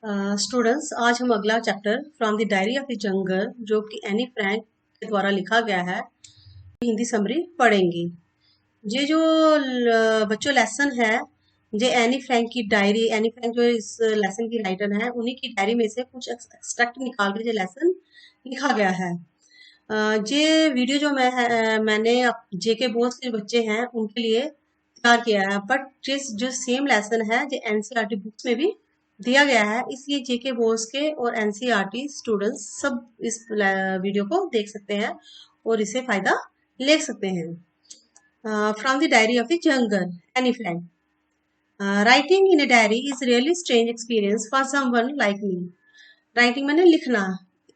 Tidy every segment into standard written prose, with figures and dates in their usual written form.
Students, आज हम अगला chapter from the diary of the jungle जो कि एनी फ्रैंक के द्वारा लिखा गया है हिंदी समरी पढ़ेंगे। ये जो बच्चों लेसन है, ये एनी फ्रैंक की डायरी, एनी फ्रैंक जो इस लेसन की राइटर है उन्हीं की डायरी में से कुछ एक्सट्रैक्ट निकाल के ये लेसन लिखा गया है। ये वीडियो जो मैंने जेके बोस के बच्चे हैं उनके लिए तैयार किया है, बट जिस जो सेम लेसन है जो एनसीईआरटी बुक्स में भी दिया गया है, इसलिए जेके बोस के और एनसीईआरटी स्टूडेंट्स सब इस वीडियो को देख सकते हैं और इसे फायदा ले सकते हैं। From the diary of the jungle, Anne Frank. Writing in a diary is really strange experience for someone like me. Writing मैंने लिखना,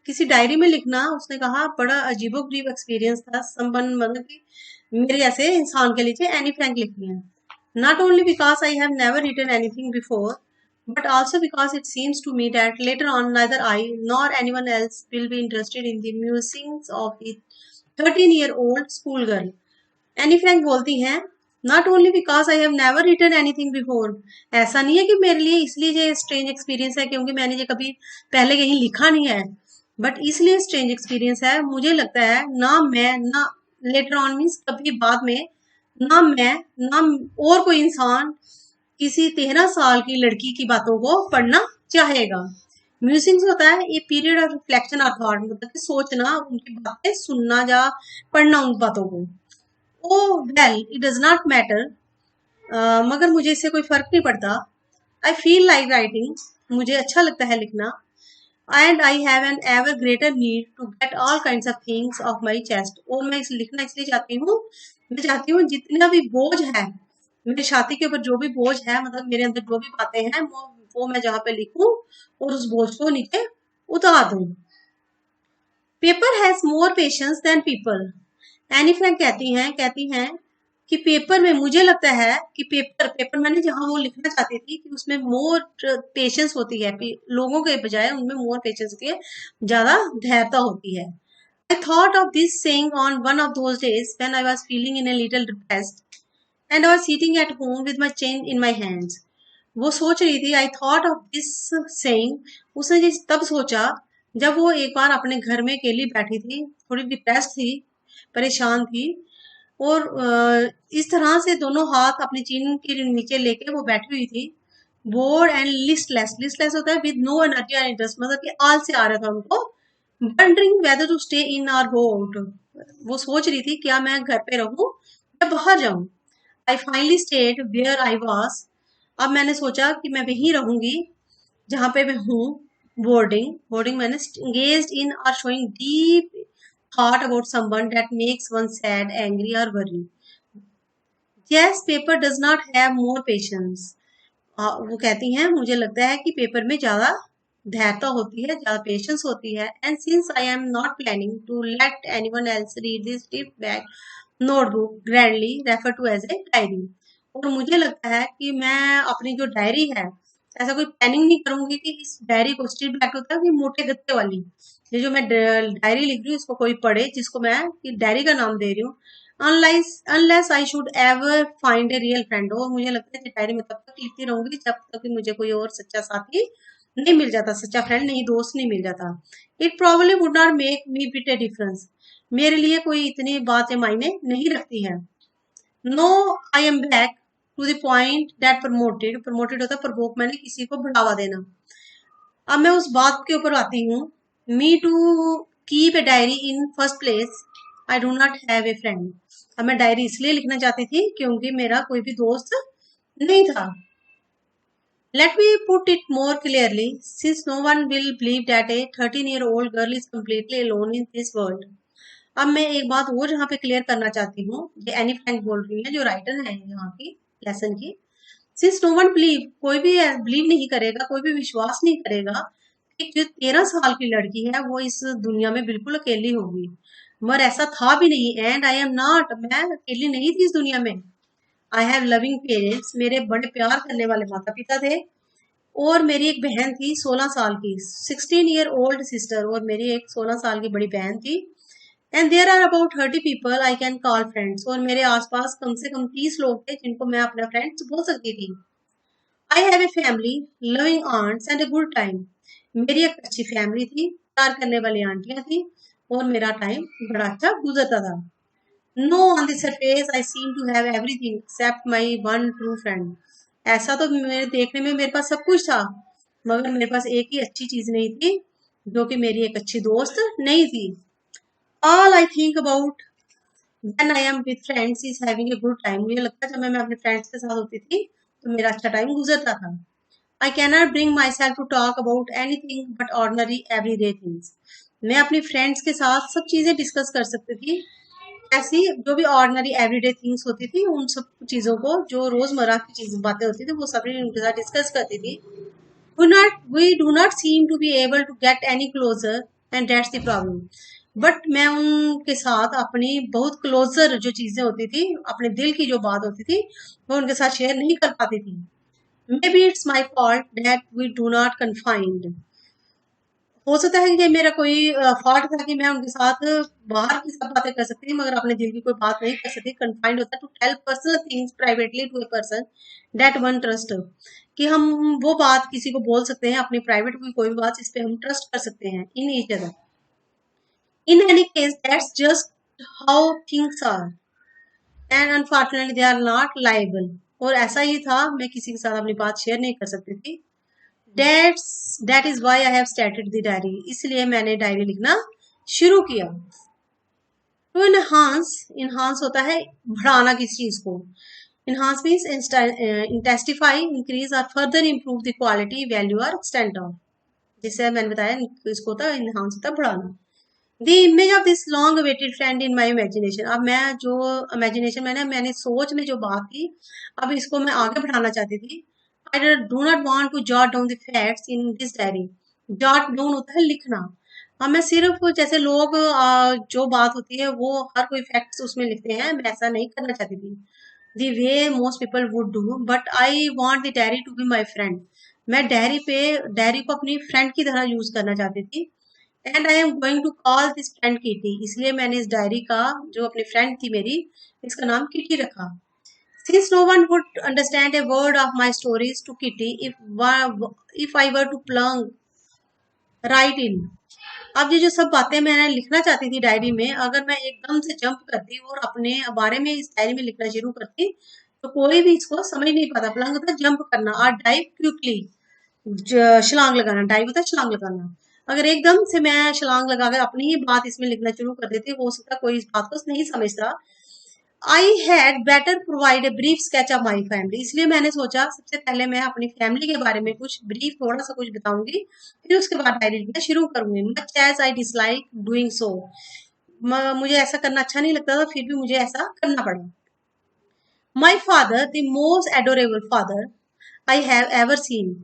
किसी डायरी में लिखना, उसने कहा बड़ा अजीबोगरीब एक्सपीरियंस था समवन, मतलब कि मेरे जैसे इंसान के लिए एनी फ्रैंक लिखनी है। Not only because I have never written anything before, but also because it seems to me that later on neither I nor anyone else will be interested in the musings of a 13-year-old schoolgirl. Annie Frank बोलती हैं, Not only because I have never written anything before. ऐसा नहीं है कि मेरे लिए इसलिए ये स्ट्रेंज एक्सपीरियंस है क्योंकि मैंने ये कभी पहले कहीं लिखा नहीं है, बट इसलिए स्ट्रेंज एक्सपीरियंस है, मुझे लगता है ना मैं ना लेटर ऑन मीन्स कभी बाद में ना मैं ना और कोई इंसान किसी 13 साल की लड़की की बातों को पढ़ना चाहेगा। म्यूजिंग्स होता है ये पीरियड ऑफ रिफ्लेक्शन और थॉट, मतलब कि सोचना, उनकी बातें सुनना या पढ़ना उन बातों को। Oh well it does not matter, मगर मुझे इससे कोई फर्क नहीं पड़ता। आई फील लाइक राइटिंग, मुझे अच्छा लगता है लिखना। And I have an ever greater need to get all kinds of things off my chest. और मैं इस लिखना इसलिए चाहती हूँ, मैं चाहती हूँ जितना भी बोझ है मेरी छाती के ऊपर, जो भी बोझ है, मतलब मेरे अंदर जो भी बातें हैं वो मैं जहाँ पे लिखूं और उस बोझ को नीचे उतार दूं। Paper has more patience than people. Anne Frank कहती हैं कि पेपर में, मुझे लगता है कि पेपर मैंने जहां वो लिखना चाहती थी कि उसमें मोर पेशेंस होती है, लोगों के बजाय उनमें मोर पेशेंस की ज्यादा धैर्यता होती है। I thought of this saying on one of those days when I was feeling in a little depressed and I was sitting at home with my chin in my hands. वो सोच रही थी, I thought of this saying, उसने जिस तब सोचा जब वो एक बार अपने घर में अकेली बैठी थी, थोड़ी डिप्रेस थी, परेशान थी, और इस तरह से दोनों हाथ अपने चिन के नीचे लेके वो बैठी हुई थी, बोर्ड एंड लिस्टलेस। लिस्टलेस होता है with no energy and interest, मतलब कि आलसी आ रहा था उनको। Wondering whether to stay in और गो आउट, वो सोच रही थी क्या मैं घर पे रहूं या बाहर जाऊं। I finally stayed where I was, अब मैंने सोचा कि मैं वहीं रहूंगी जहां पे मैं हूँ। बोर्डिंग बोर्डिंग मैंने engaged in or showing deep thought about someone that makes one sad, angry or worried. Yes, paper does not have more patience. वो कहती हैं मुझे लगता है कि पेपर में ज्यादा धैर्यता होती है, ज्यादा पेशेंस होती है। And since I am not planning to let anyone else read this tip back notebook grandly refer to as a diary, और मुझे लगता है कि मैं अपनी जो डायरी है, ऐसा कोई प्लानिंग नहीं करूंगी कि इस डायरी को, स्ट्रीट बैग होता है कि मोटे गत्ते वाली, ये जो मैं डायरी लिख रही हूँ इसको कोई पढ़े, जिसको मैं डायरी का नाम दे रही हूँ, unless I should ever find a real friend. और मुझे लगता है कि डायरी में तब तक लिखती रहूंगी जब तक कि मुझे कोई और सच्चा साथी नहीं मिल जाता, सच्चा फ्रेंड नहीं, दोस्त नहीं मिल जाता। It probably would not make me bit a difference, मेरे लिए कोई इतनी बातें मायने नहीं रखती है। No I am back to the point that promoted, promoted होता है प्रवोक, मैंने किसी को बढ़ावा देना। अब मैं उस बात के ऊपर आती हूँ, me to keep a diary in first place I do not have a friend. अब मैं डायरी इसलिए लिखना चाहती थी क्योंकि मेरा कोई भी दोस्त नहीं था। Let me put it more clearly, since no one will believe that a 13-year-old girl is completely alone in this world. अब मैं एक बात और यहाँ पे क्लियर करना चाहती हूँ, ये एनी फ्रैंक बोल रही है जो राइटर है यहाँ की लेसन की। सिंस नो वन बिलीव, कोई भी बिलीव नहीं करेगा, कोई भी विश्वास नहीं करेगा कि जो 13 साल की लड़की है वो इस दुनिया में बिल्कुल अकेली होगी, मगर ऐसा था भी नहीं। एंड आई एम नॉट, मैं अकेली नहीं थी इस दुनिया में। आई हैव लविंग पेरेंट्स, मेरे बड़े प्यार करने वाले माता पिता थे, और मेरी एक बहन थी 16 साल की, 16-year-old सिस्टर, और मेरी एक 16 साल की बड़ी बहन थी। And there are about 30 people I can call friends, और मेरे आसपास कम से कम 30 लोग थे जिनको मैं अपना फ्रेंड्स बोल सकती थी। I have a family, loving aunts and a good time. मेरी एक अच्छी फैमिली थी, प्यार करने वाली आंटियां थी और मेरा टाइम बड़ा अच्छा गुजरता था। No, on the surface I seem to have everything except my one true friend. ऐसा तो मेरे देखने में मेरे पास सब कुछ था, मगर मेरे पास एक ही अच्छी चीज नहीं थी, जो कि मेरी एक अच्छी दोस्त नहीं थी। All I think about when I am with friends is having a good time. मुझे लगता है जब मैं अपने फ्रेंड्स के साथ होती थी तो मेरा अच्छा टाइम गुजरता था। I cannot bring myself to talk about anything but ordinary everyday things. मैं अपनी फ्रेंड्स के साथ सब चीजें डिस्कस कर सकती थी, ऐसी जो भी ऑर्डनरी एवरीडे थिंग्स होती थी, उन सब चीजों को, जो रोजमर्रा की चीज बातें होती थी, वो सभी उनके साथ डिस्कस करती थी। We do not seem to be able to get any closer, and that's the problem. But मैं उनके साथ अपनी बहुत क्लोजर जो चीजें होती थी, अपने दिल की जो बात होती थी, वो उनके साथ शेयर नहीं कर पाती थी। Maybe it's my fault that we do not confide. हो सकता है कि मेरा कोई फॉल्ट था कि मैं उनके साथ बाहर की सब बातें कर सकती थी, मगर अपने दिल की कोई बात नहीं कर सकती। कन्फाइंड होता है to tell personal things privately to a person that one trust. कि हम वो बात किसी को बोल सकते हैं, अपनी प्राइवेट की कोई भी बात जिस पे हम ट्रस्ट कर सकते हैं in each other. In any case that's just how things are and unfortunately they are not liable. और ऐसा ही था, मैं किसी के साथ अपनी बात शेयर नहीं कर सकती थी। That is why I have started the diary. इसलिए मैंने डायरी लिखना शुरू किया। टू इनहांस, इनहांस होता है बढ़ाना किसी चीज को। इनहांस मीन्स इंटेंसिफाई, इंक्रीज और further improve the quality, value और एक्सटेंट ऑफ। जिससे मैंने बताया इसको होता है इनहांस होता है बढ़ाना। The image of this long awaited friend in my imagination. अब मैं जो इमेजिनेशन मैंने सोच में जो बात की, अब इसको मैं आगे बढ़ाना चाहती थी। I do not want to jot down the facts in this diary. Jot down होता है लिखना। अब मैं सिर्फ जैसे लोग जो बात होती है वो हर कोई फैक्ट्स उसमें लिखते हैं, मैं ऐसा नहीं करना चाहती थी। The way most people would do, but I want the diary to be my friend. मैं डायरी को अपनी फ्रेंड की तरह यूज करना चाहती थी। And I am going to call this friend Kitty. इसलिए मैंने इस डायरी का, जो अपनी फ्रेंड थी मेरी, इसका नाम किटी रखा। Since no one would understand a word of my stories to Kitty if I were to plunge right in. अब ये जो सब बातें मैंने लिखना चाहती थी डायरी में, अगर मैं एकदम से जंप करती और अपने बारे में इस डायरी में लिखना शुरू करती, तो कोई भी इसको समझ नहीं पाता। प्लंग होता है जंप करना और डाइव क्विकली, छलांग लगाना। डाइव होता है छलांग लगाना। अगर एकदम से मैं छलांग लगाकर अपनी ही बात इसमें लिखना शुरू कर देती, हो सकता कोई इस बात को नहीं समझता। I had better provide a brief sketch of my family. इसलिए मैंने सोचा सबसे पहले मैं अपनी फैमिली के बारे में कुछ ब्रीफ थोड़ा सा कुछ बताऊंगी, फिर उसके बाद डायरी लिखना शुरू करूंगी। Much as I dislike doing so. मुझे ऐसा करना अच्छा नहीं लगता था, फिर भी मुझे ऐसा करना पड़ा। My father, the most adorable father I have ever seen.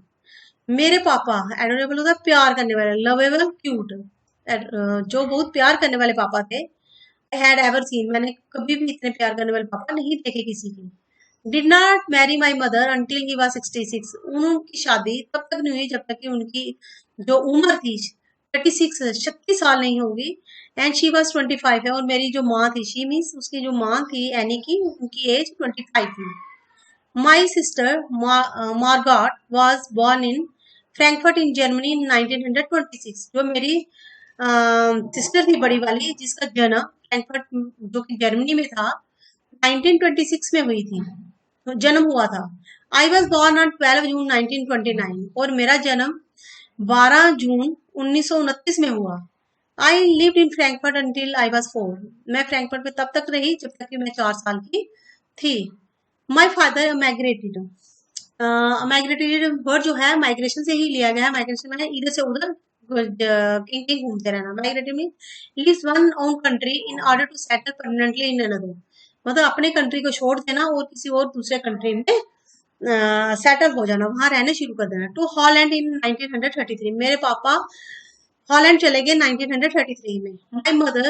मेरे पापा, एडोरेबल होता है प्यार करने वाले, लवेबल क्यूट, जो बहुत प्यार करने वाले पापा थे। आई हैड एवर सीन, मैंने कभी भी इतने प्यार करने वाले पापा नहीं देखे किसी के। Did not marry my mother until he was 66। उनकी शादी तब तक नहीं हुई जब तक कि उनकी जो उम्र थी 36 साल नहीं होगी। एंड शी वाज 25 है, और मेरी जो माँ थी, शी मीन्स उसकी जो माँ थी एनी की, उनकी एज 25 थी। My sister Margot was born in Frankfurt in Germany in 1926। जो मेरी सिस्टर थी बड़ी वाली, जिसका जन्म फ्रैंकफर्ट जो कि जर्मनी में था, 1926 में हुई थी, तो जन्म हुआ था। आई वॉज बॉर्न ऑन 12 जून 1929, और मेरा जन्म 12 जून 1929 में हुआ। I lived in Frankfurt until I was 4। मैं फ्रैंकफर्ट में तब तक रही जब तक कि मैं 4 साल की थी। My father migrated. Migrated word जो है माइग्रेशन से ही लिया गया है। माइग्रेशन मैंने इधर से उधर कहीं कहीं घूमते रहना। Migrated mean lives one own country in order to settle permanently in another. मतलब अपने कंट्री को छोड़ देना और किसी और दूसरे कंट्री में सेटल हो जाना, वहां रहने शुरू कर देना। टू हॉलैंड इन 1933। मेरे पापा हॉलैंड चले गए 1933 में। My mother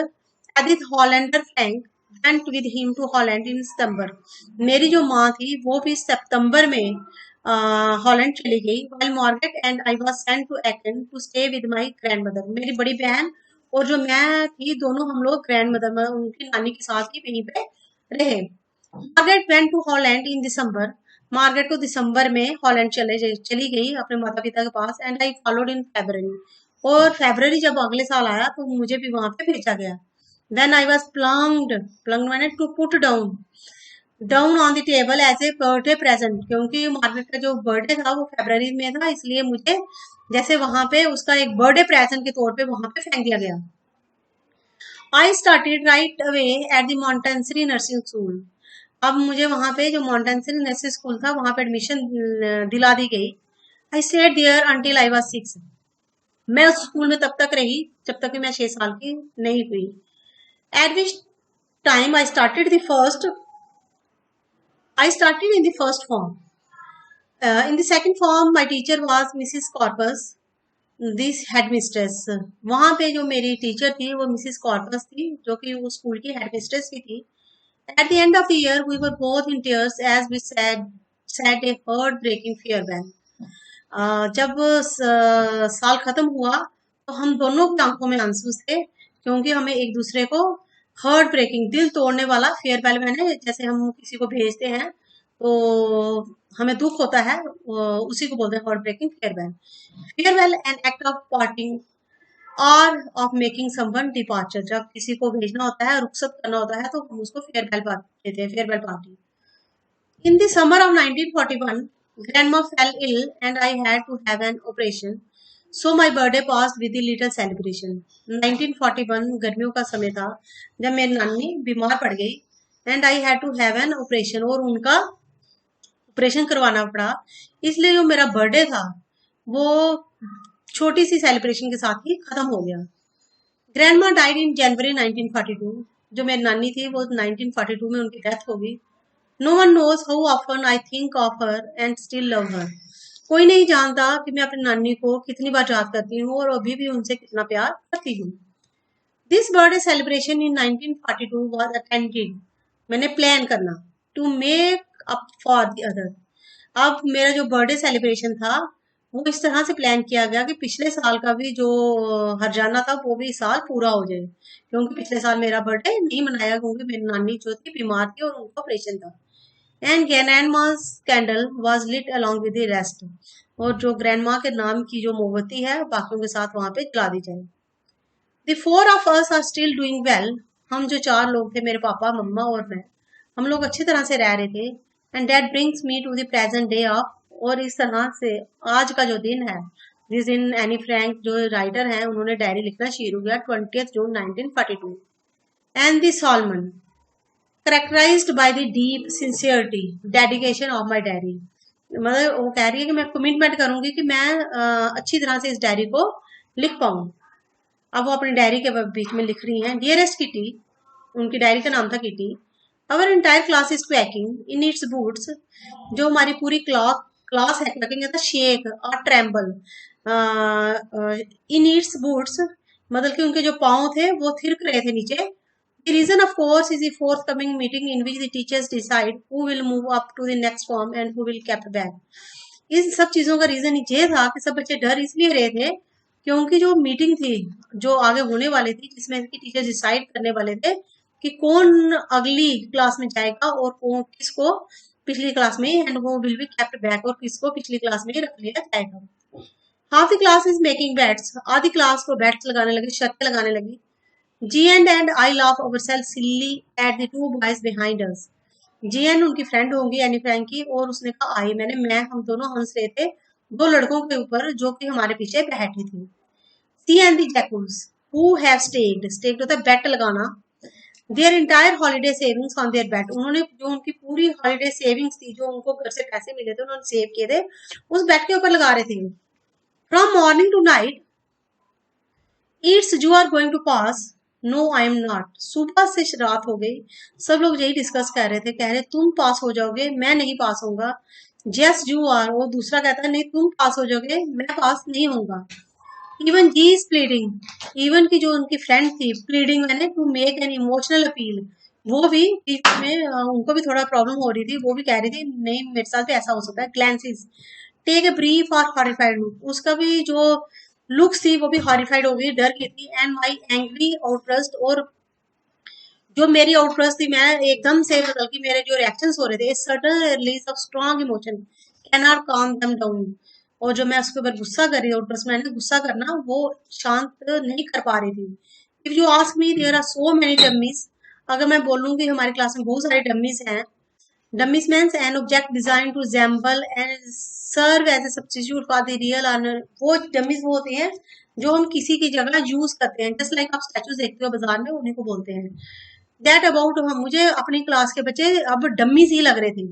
Edith Hollander Frank went with him to Holland in September। मेरी जो माँ थी वो भी सितंबर में हॉलैंड चली गई। While Margaret and I was sent to Aachen to stay with my grandmother। मेरी बड़ी बहन और जो मैं थी, दोनों हम लोग ग्रैंडमदर में उनकी नानी के साथ ही वहीं पे रहे। Margaret went to Holland in December। Margaret को दिसंबर में हॉलैंड चली गई अपने माता पिता के पास, and I followed in February, और फेब्रवरी जब अगले साल आया तो मुझे भी वहां पे भेजा गया। देन आई वॉज प्लंग्ड मैंने to put down on the table as a birthday present, क्योंकि मार्गरेट का जो बर्थडे था वो फरवरी में था, इसलिए मुझे जैसे वहां पे उसका एक बर्थडे प्रेजेंट के तौर पे वहां पे फेंक दिया गया। I started right away at the Montessori nursery school. अब मुझे वहां पे जो मॉन्टेंसरी नर्सिंग स्कूल था वहां पे एडमिशन दिला दी गई। I stayed there until I was 6। मैं उस स्कूल में तब तक रही जब तक कि मैं 6 साल की नहीं हुई। Eight which time I started in the first form. In the second form, my teacher was Mrs. Corpus, this headmistress. वहाँ पे जो मेरी टीचर थी वो मिसिस कॉर्पस थी, जो कि उस स्कूल की हेडमिस्ट्रेस भी थी। At the end of the year, we were both in tears as we said a heart-breaking farewell. जब साल खत्म हुआ तो हम दोनों की आंखों में आंसू थे, क्योंकि हमें एक दूसरे को हार्ट ब्रेकिंग, दिल तोड़ने वाला फेयरवेल, मैंने जैसे हम किसी को भेजते हैं तो हमें दुख होता है, उसी को बोलते हैं heartbreaking farewell. Farewell an act of parting और ऑफ मेकिंग समवन डिपार्चर, जब किसी को भेजना होता है, रुखसत करना होता है, तो हम उसको फेयरवेल देते हैं, farewell party. In the summer of 1941, grandma fell ill and I had to have an operation. So my birthday passed with a little celebration. 1941 गर्मियों का समय था जब मेरी नानी बीमार पड़ गई, and I had to have an operation, और उनका ऑपरेशन करवाना पड़ा, इसलिए जो मेरा बर्थडे था वो छोटी सी सेलिब्रेशन के साथ ही खत्म हो गया। ग्रैंडमा डाइड इन जनवरी 1942। जो मेरी नानी थी वो 1942 में उनकी डेथ हो गई। No one knows how often I think of her and still love her. कोई नहीं जानता कि मैं अपनी नानी को कितनी बार याद करती हूँ और अभी भी उनसे कितना प्यार करती हूँ। This birthday celebration in 1942 was attended, मैंने प्लान करना, to make up for the other। अब मेरा जो बर्थडे सेलिब्रेशन था वो इस तरह से प्लान किया गया कि पिछले साल का भी जो हर्जाना था वो भी साल पूरा हो जाए, क्योंकि पिछले साल मेरा बर्थडे नहीं मनाया क्योंकि मेरी नानी जो थी बीमार थी और उनका ऑपरेशन था। And grandma's candle was lit along with the rest, और जो ग्रैंडमा के नाम की जो मोमबत्ती है बाकियों के साथ वहां पे जला दी जाए। The four of us are still doing well। हम जो 4 लोग थे, मेरे पापा, मम्मा और मैं, हम लोग अच्छी तरह से रह रहे थे। And that brings me to the present day of, और इस तरह से आज का जो दिन है, जिस दिन एनी फ्रैंक जो राइटर हैं उन्होंने डायरी लिखना शुरू किया 20 जून 1942। And the Solomon characterized by the deep sincerity dedication of my diary। मतलब वो कह रही है कि मैं कमिटमेंट करूंगी कि मैं अच्छी तरह से इस डायरी को लिख पाऊं। अब वो अपनी डायरी के बीच में लिख रही हैं, डियरेस्ट किटी, उनकी डायरी का नाम था Kitty. Our entire class is quaking in its boots. जो हमारी पूरी क्लास है, क्वैकिंग था शेक और ट्रेम्बल इन इट्स बूट्स, मतलब कि उनके जो पाँव थे वो थिरक रहे थे नीचे। The reason, of course, is the forthcoming meeting in which the teachers decide who will move up to the next form and who will kept back। इन सब चीजों का रीजन ये था कि सब बच्चे डर इसलिए रहे थे क्योंकि जो मीटिंग थी जो आगे होने वाली थी, जिसमें कि टीचर डिसाइड करने वाले थे कि कौन अगली क्लास में जाएगा और कौन किसको पिछली क्लास में, एंड वो विल बी केप्ट बैक, और किसको पिछली क्लास में रख लिया जाएगा। Half the class is making bets. आधी क्लास को बेट्स लगाने लगी, शर्तें लगाने लगी। G and I laugh ourselves silly at the 2 boys behind us। GN उनकी फ्रेंड होंगी एनी फ्रैंक की, और उसने कहा आई, मैं हम दोनों हंस रहे थे 2 लड़कों के ऊपर जो कि हमारे पीछे बैठे थे। C and the Jacks who have staked होता है बेट लगाना, their entire holiday savings on their bet। उन्होंने जो उनकी पूरी हॉलीडे सेविंग्स थी, जो उनको घर से पैसे मिले थे उन्होंने सेव किए थे, उस बेट के ऊपर लगा रहे थे। From morning to night it's you are going to pass, no I am not. सुबह से रात हो गई, सब लोग यही डिस्कस कर रहे थे, कह रहे तुम पास हो जाओगे, मैं नहीं पास होऊंगा। यस यू आर, वो दूसरा कहता है नहीं तुम पास हो जाओगे, मैं पास नहीं होऊंगा। Even G is pleading, even की जो उनकी फ्रेंड थी, प्लीडिंग मैंने to make an emotional appeal, वो भी में उनको भी थोड़ा प्रॉब्लम हो रही थी, वो भी कह रही थी नहीं मेरे साथ भी ऐसा हो सकता है। ग्लैंसेस टेक ए ब्रीफ और हॉरिफाइड लुक, उसका भी जो लुक्स थी वो भी हॉरिफाइड हो गई, डर की थी। एंड माई एंग्री आउटबर्स्ट, और जो मेरी आउटबर्स्ट थी, मैं एकदम से मतलब कि मेरे जो रिएक्शंस हो रहे थे, sudden release of strong emotion can not काम देम डाउन। और जो मैं उसके ऊपर गुस्सा कर रही थी, आउटबर्स्ट मैंने गुस्सा करना वो शांत नहीं कर पा रही थी। If you ask me, there are so many dummies. अगर मैं बोलूं कि हमारी क्लास में बहुत सारे डम्मीज हैं, dummies means an object designed to resemble and serve as a substitute for the real honour. वो डम्मीज वो होते हैं जो हम किसी की जगह यूज करते हैं, जस्ट लाइक आप स्टैचूज देखते हो बाजार में, उन्हीं को बोलते हैं। दैट अबाउट, मुझे अपनी क्लास के बच्चे अब डम्मीज ही लग रहे थे।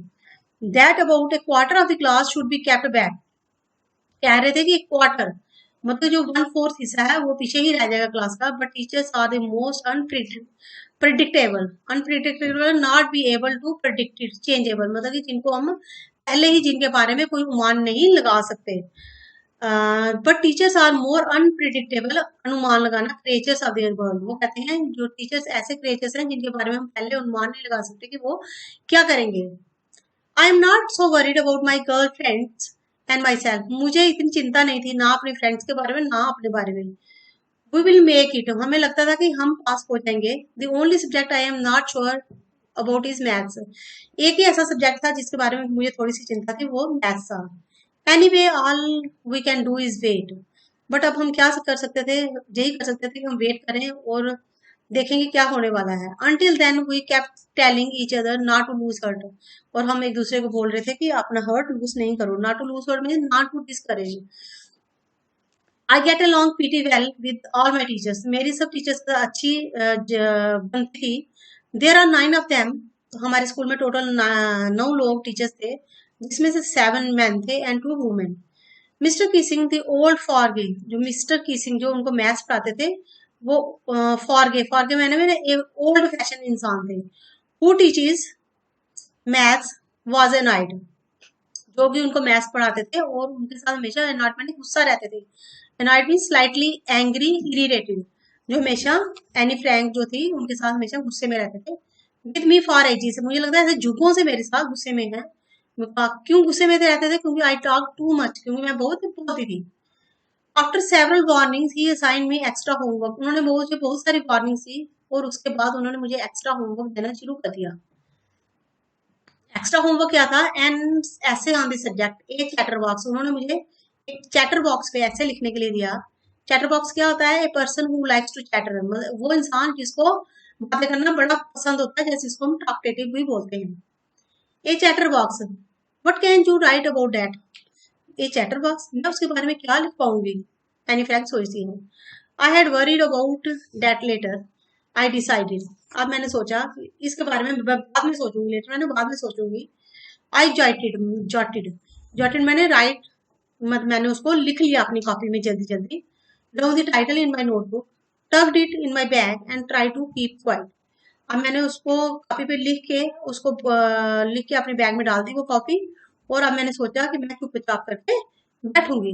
That about A quarter of the class should be kept back. कह रहे थे कि क्वार्टर मतलब जो 1/4 हिस्सा है वो पीछे ही रह जाएगा क्लास का। But teachers are the most unpredictable, unpredictable, not be able to predict, changeable, मतलब कि जिनको हम पहले ही जिनके बारे में कोई अनुमान नहीं लगा सकते। But teachers are more unpredictable, अनुमान लगाना, क्रिएचर्स ऑफ देयर वर्ल्ड। वो कहते हैं जो टीचर्स ऐसे क्रिएचर्स हैं जिनके बारे में हम पहले अनुमान नहीं लगा सकते कि वो क्या करेंगे। आई am not so worried about my girl friends and my self. मुझे इतनी चिंता नहीं थी, ना अपने फ्रेंड्स के बारे में ना अपने बारे में। वी विल मेक इट, हमें लगता था कि हम पास हो जाएंगे। The only subject I am not sure about is maths. एक ही ऐसा सब्जेक्ट था जिसके बारे में मुझे थोड़ी सी चिंता थी, वो मैथ्स था। Anyway all we can do is wait. But अब हम क्या कर सकते थे, यही कर सकते थे कि हम वेट करें और देखेंगे क्या होने वाला है। Until then we kept telling each other not to lose heart. और हम एक दूसरे को बोल रहे थे कि अपना हर्ट लूज नहीं करो। Not to lose heart mean not to discourage. I get along pretty well with all my teachers. मेरी सब टीचर्स अच्छी बनती थी। There are 9 of them. हमारे स्कूल में टोटल 9 लोग टीचर्स थे, जिसमें से 7 मैन थे and 2 women. Mister Keesing the old फॉरगे, जो मिस्टर कीसिंग जो उनको मैथ्स पढ़ाते थे, वो फॉरगे, फॉरगे मैंने एक ओल्ड फैशन इंसान थे। Who teaches maths was annoyed, जो भी उनको मैथ्स पढ़ाते थे और उनके साथ हमेशा एनॉयड में गुस्सा रहते थे। Annoyed mean slightly angry, irritative, जो हमेशा एनी फ्रैंक जो थी उनके साथ हमेशा गुस्से में रहते थे। विद मी फॉर एजीज, मुझे लगता है ऐसे जुगों से मेरे साथ गुस्से में है। क्यों गुस्से में रहते थे? क्योंकि आई टॉक टू मच, क्योंकि मैं बहुत बोलती थी। आफ्टर सेवरल वार्निंग्स ही असाइन मी एक्स्ट्रा होमवर्क। उन्होंने मुझे बहुत सारी वार्निंग्स दी और उसके बाद उन्होंने मुझे एक्स्ट्रा होमवर्क देना शुरू कर दिया। एक्स्ट्रा होमवर्क क्या था? एन ऐसे on the subject A chatter box. उन्होंने मुझे एक चैटर बॉक्स पे ऐसे लिखने के लिए दिया। चैटर बॉक्स क्या होता है? A person who likes to chatter, मतलब वो इंसान जिसको बातें करना बड़ा पसंद होता है, जैसे इसको हम टॉकटेटिव भी बोलते हैं। A chatterbox, what can you write about that? A chatterbox, मैं उसके बारे में क्या लिख पाऊंगी? एनी फ्रैंक सोचती हूँ। I had worried about that letter, I decided. अब मैंने सोचा कि इसके बारे में बाद में सोचूंगी, लेटर मैंने बाद में सोचूंगी। आई जॉटेड, जॉटेड, जॉटेड मैंने राइट, मतलब मैंने उसको लिख लिया अपनी कॉपी में जल्दी जल्दी। Down the title in my notebook, tucked it in my bag and try to keep quiet. अब मैंने उसको कॉपी पे लिख के उसको लिख के अपने बैग में डाल दी वो कॉपी। और अब मैंने सोचा कि मैं चुपचाप करके बैठूंगी।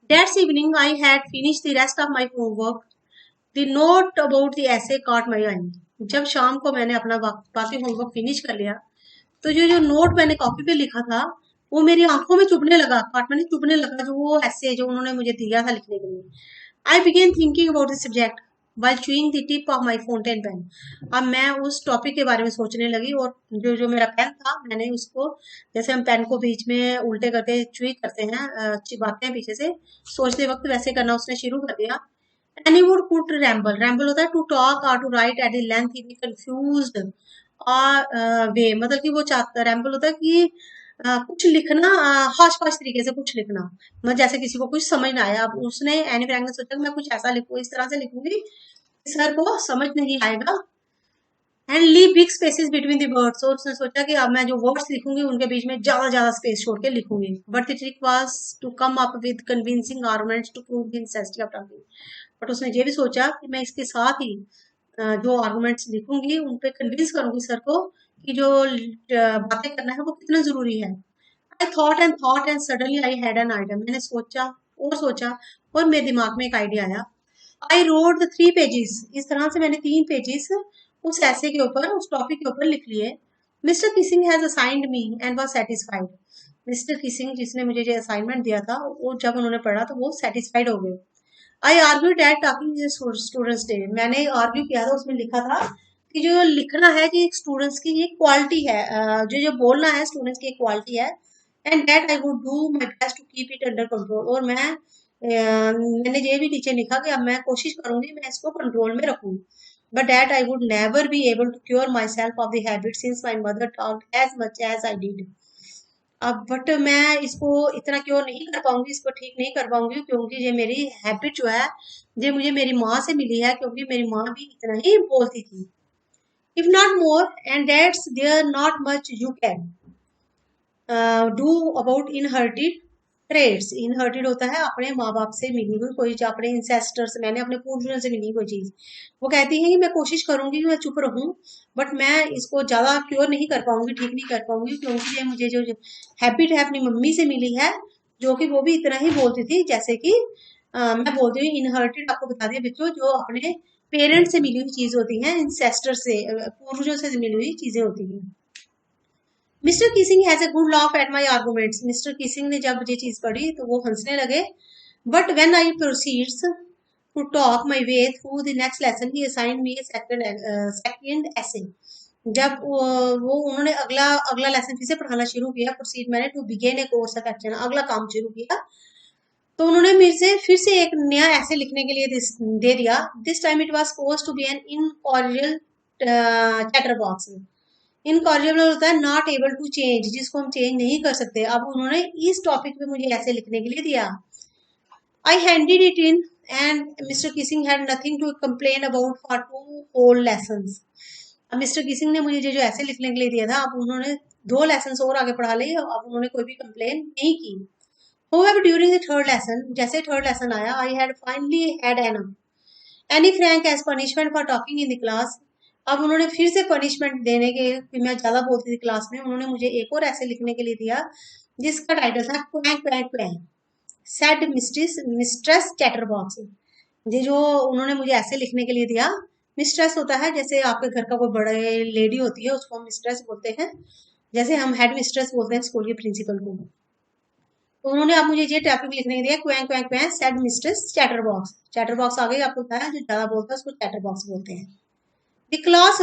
That's evening I had finish the rest of my homework. The note about the essay caught my eye. जब शाम को मैंने अपना बाकी होमवर्क फिनिश कर लिया, तो जो जो नोट मैंने कॉपी पे लिखा था वो मेरी आंखों में चुभने लगा, काट में चुभने लगा, जो वो ऐसे जो उन्होंने मुझे दिया था लिखने के लिए। I began thinking about this subject while chewing the tip of my fountain pen. अब मैं उस टॉपिक के बारे में सोचने लगी और जो जो मेरा पेन था मैंने उसको, जैसे हम पेन को बीच में उल्टे करके चुई करते हैं, चिबाते हैं पीछे से, सोचते वक्त वैसे करना उसने शुरू कर दिया। Anne would could ramble, ramble होता है टू टॉक और to write at the length he be confused और वे, मतलब कि वो चाहता, रैम्बल होता है कि कुछ लिखना हौश पौश तरीके से कुछ लिखना, मतलब जैसे किसी को कुछ समझ ना आया। अब उसने, एनी फ्रैंक ने सोचा कि मैं कुछ ऐसा लिखूं, इस तरह से लिखूंगी सर को समझ नहीं आएगा। And leave big spaces between the words, और उसने सोचा कि अब मैं जो वर्ड्स लिखूंगी उनके बीच में ज्यादा ज्यादा स्पेस छोड़ के लिखूंगी। But the trick was to come up with convincing arguments to prove the necessity of talking. But उसने ये भी सोचा कि मैं इसके साथ ही जो आर्गुमेंट्स लिखूंगी उन पे कन्विंस करूंगी सर को कि जो बातें करना है वो कितना जरूरी है। I thought and suddenly I had an idea. मैंने सोचा और मेरे दिमाग में एक आइडिया आया। आई रोड द 3 पेजेस, इस तरह से मैंने 3 पेजेस उस ऐसे के ऊपर, उस टॉपिक के ऊपर लिख लिए। Mister Keesing has assigned me and was satisfied. Mister Keesing जिसने मुझे ये असाइनमेंट दिया था, वो जब उन्होंने पढ़ा तो वो सेटिस्फाइड हो गए। I argue that talking students day, मैंने आर्ग्यू किया था, उसमें लिखा था कि जो लिखना है कि स्टूडेंट्स की ये क्वालिटी है, जो जो बोलना है स्टूडेंट्स की क्वालिटी है, and that I would do my best to keep it under control, और मैंने ये भी नीचे लिखा कि अब मैं कोशिश करूंगी मैं इसको कंट्रोल में रखूं, but that I would never be able to cure myself of the habit since my mother talked as much as I did. अब बट मैं इसको इतना क्योर नहीं कर पाऊंगी, इसको ठीक नहीं कर पाऊंगी, क्योंकि ये मेरी हैबिट जो है ये मुझे मेरी माँ से मिली है, क्योंकि मेरी माँ भी इतना ही बोलती थी, if not more, and that's there not much you can do about inherited traits. Inherited होता है अपने माँ बाप से मिली हुई कोई, अपने इंसेस्टर से, मैंने अपने पूर्वजों से मिली कोई चीज। वो कहती है कि मैं कोशिश करूंगी कि मैं चुप रहूं, बट मैं इसको ज्यादा क्योर नहीं कर पाऊंगी, ठीक नहीं कर पाऊंगी, क्योंकि ये मुझे जो हैबिट है अपनी मम्मी से मिली है, जो कि वो भी इतना ही बोलती थी जैसे कि मैं बोलती हूँ। इनहर्टेड आपको बता दिया बच्चों, जो अपने पेरेंट्स से मिली हुई चीज होती है, इंसेस्टर से, पूर्वजों से मिली हुई चीजें होती हैं। Mister Keesing has a good laugh at my arguments, mister Keesing ने जब ये चीज पढ़ी तो वो हंसने लगे, but when I proceeds to talk my way through the next lesson he assigned me second ऐसे। जब वो उन्होंने अगला अगला लेसन फिर से पढ़ाना शुरू किया, प्रोसीड मैंने to begin a course of action, अगला काम शुरू किया, तो उन्होंने मेरे से फिर से एक नया ऐसे लिखने के लिए दे दिया। This time it was supposed to be an incorrigible chatterbox. Incorrigible होता है नॉट एबल टू चेंज, जिसको हम चेंज नहीं कर सकते। अब उन्होंने इस टॉपिक पे मुझे ऐसे लिखने के लिए दिया। I handed it in and mister Keesing had nothing to complain about for 2 whole lessons. अब मिस्टर किसिंग ने मुझे जो ऐसे लिखने के लिए दिया था, अब उन्होंने 2 लेसन और आगे पढ़ा लिए, अब उन्होंने कोई भी कंप्लेन नहीं की। However, during the third lesson, जैसे थर्ड लेसन आया, I had finally had enough. Annie Frank as punishment for talking in the class. अब उन्होंने फिर से पनिशमेंट देने के, कि मैं ज्यादा बोलती थी क्लास में, उन्होंने मुझे एक और ऐसे लिखने के लिए दिया जिसका टाइटल था क्वैंक क्वैंक क्वैंक सेड मिस्ट्रेस चैटरबॉक्स। ये जो उन्होंने मुझे ऐसे लिखने के लिए दिया, मिस्ट्रेस होता है जैसे आपके घर का कोई बड़े लेडी होती है उसको हम मिस्ट्रेस बोलते हैं, जैसे हम हेड मिस्ट्रेस बोलते हैं स्कूल के प्रिंसिपल को। तो उन्होंने आप मुझे ये टॉपिक लिखने के दिया, क्वैंक क्वैंक क्वैंक सेड मिस्ट्रेस चैटरबॉक्स। चैटरबॉक्स आ गई, आपको पता है जो ज्यादा बोलता है उसको चैटरबॉक्स बोलते हैं। क्लास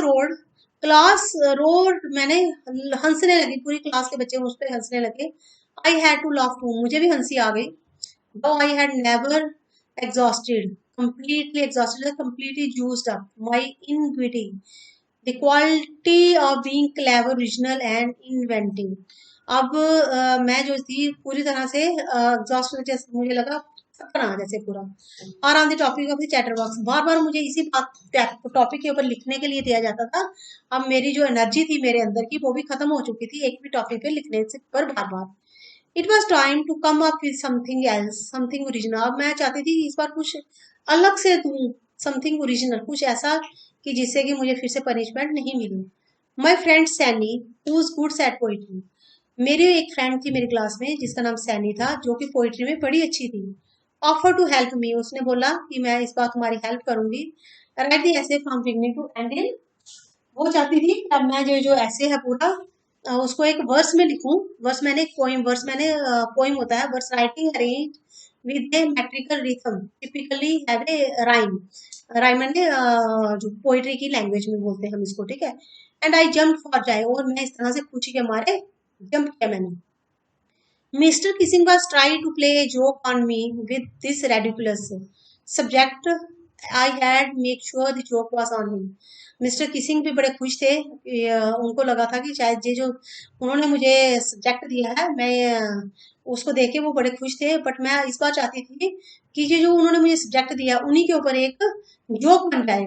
रोड मैंने हंसने लगी, पूरी क्लास के बच्चे मुझ पर हंसने लगे। I had to laugh too, मुझे भी हंसी आ गई। Though I had never exhausted completely exhausted, completely used up my ingenuity, the quality of being clever, original and inventive। अब मैं जो थी पूरी तरह से एग्जॉस्ट, जैसे मुझे लगा सपना जैसे पूरा। और on the topic of the chatterbox, बार बार मुझे इसी बात टॉपिक के ऊपर लिखने के लिए दिया जाता था। अब मेरी जो एनर्जी थी मेरे अंदर की वो भी खत्म हो चुकी थी एक भी टॉपिक पे लिखने से पर बार बार। It was time to come up with something else, something original. अब मैं चाहती थी इस बार कुछ अलग से दूं, समथिंग ओरिजिनल, कुछ ऐसा कि जिससे कि मुझे फिर से पनिशमेंट नहीं मिली। My friend Sanne who is good at poetry, मेरी एक फ्रेंड थी मेरी क्लास में जिसका नाम सैनी था, जो कि पोइट्री में बड़ी अच्छी थी। ऑफर टू हेल्प मी, उसने बोला कि मैं इस बार तुम्हारी हेल्प करूंगी। Write the essay from beginning to end in, वो चाहती थी कि अब मैं जो ऐसे है पूरा उसको एक वर्स में लिखूं। वर्स मैंने पोइम होता है verse, writing arrange with a metrical rhythm typically have a rhyme. Rhyme मैंने जो पोइट्री की लैंग्वेज में बोलते हैं हम इसको, ठीक है। एंड आई जम्प फॉर जाए, और मैं इस तरह से खुशी के मारे जंप किया मैंने। Mr. Kissing was trying to play a joke on me with this ridiculous subject. I had make sure the joke was on him. Mister Keesing भी बड़े खुश थे, उनको लगा था कि शायद ये जो उन्होंने मुझे सब्जेक्ट दिया है, मैं उसको देख के वो बड़े खुश थे। बट मैं इस बार चाहती थी कि ये जो उन्होंने मुझे सब्जेक्ट दिया उन्हीं के ऊपर एक जोक बन जाए।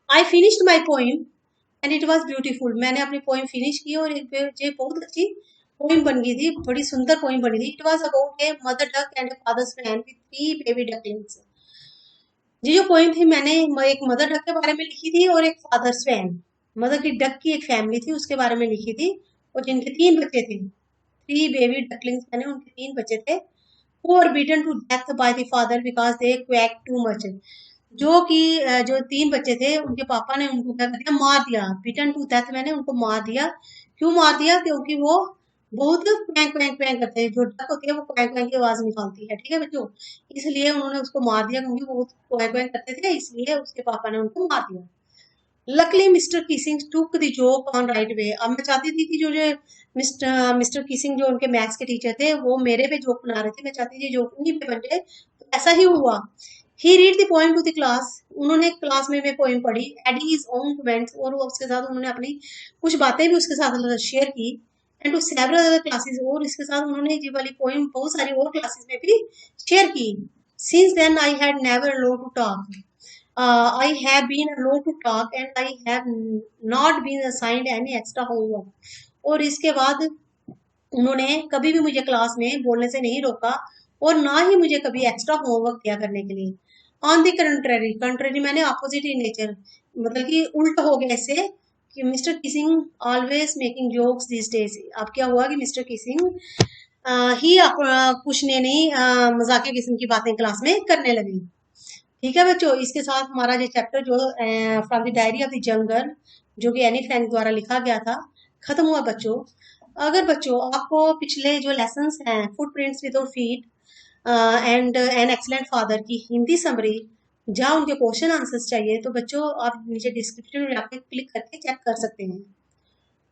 I finished my poem and it was beautiful, मैंने अपनी पोइम फिनिश की और ये बहुत अच्छी पोइम बन गई थी, बड़ी सुंदर पोइम बनी थी। It was about a mother duck and a father swan with 3 baby ducklings. ये जो पोइम थी मैंने एक मदर डक के बारे में लिखी थी और एक फादर स्वैन, मदर की डक की एक फैमिली थी उसके बारे में लिखी थी, और जिनके 3 बच्चे थे। 3 बेबी डकलिंग्स मैंने, उनके 3 बच्चे थे। who were beaten to death by the father because they quacked too much। जो कि जो 3 बच्चे थे उनके पापा ने उनको क्या कर दिया, मार दिया। बीटन टू डेथ मैंने उनको मार दिया। क्यों मार दिया? क्योंकि वो बहुत क्वैंक क्वैंक क्वैंक करते हैं, जो डक होती है वो क्वैंक क्वैंक की आवाज निकालती है, ठीक है बच्चों। इसलिए उन्होंने उसको मार दिया, क्योंकि वो बहुत क्वैंक क्वैंक करते थे, इसलिए उसके पापा ने उनको मार दिया। Luckily mister Keesing took the joke on right way. अब मैं चाहती थी कि जो जो मिस्टर किसिंग जो उनके मैथ्स के टीचर थे वो मेरे पे जोक बना रहे थे, मैं चाहती थी जोक उन्हीं पे बन जाए, तो ऐसा ही हुआ। He read the poem to the class. उन्होंने क्लास में पोएम पढ़ी, एडिंग हिज ओन कमेंट्स, और वो उसके साथ उन्होंने अपनी कुछ बातें भी उसके साथ शेयर की। And to several other classes, और इसके साथ उन्होंने ये वाली पोएम बहुत सारी और क्लासेस में भी शेयर की। Since then I had never low to talk, I have been allowed to talk and I have not been assigned any extra homework. और इसके बाद उन्होंने कभी भी मुझे क्लास में बोलने से नहीं रोका, और ना ही मुझे कभी एक्स्ट्रा होमवर्क दिया करने के लिए। ऑन द कंट्रेरी, कंट्रेरी मैंने अपोजिट इन नेचर, मतलब कि उल्टा हो गया इससे, कि mister Keesing always making jokes this days. अब क्या हुआ कि मिस्टर किसिंग ही कुछ ने नहीं मजाकिया किस्म की बातें क्लास में करने लगी। ठीक है बच्चों, इसके साथ हमारा ये चैप्टर जो from the diary of the jungle, जो कि एनी फ्रैंक द्वारा लिखा गया था, खत्म हुआ बच्चों। अगर बच्चों आपको पिछले जो लेसन्स हैं, footprints with your feet and an excellent father की हिंदी समरी, जहाँ उनके क्वेश्चन आंसर्स चाहिए, तो बच्चों आप नीचे डिस्क्रिप्शन में जाके क्लिक करके चेक कर सकते हैं।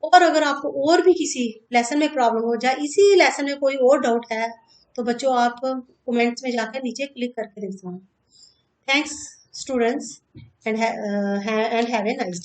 और अगर आपको और भी किसी लेसन में प्रॉब्लम हो जाए, इसी लेसन में कोई और डाउट है, तो बच्चों आप कमेंट्स में जाकर नीचे क्लिक करके देख सकते हैं। Thanks, students, and have a nice day.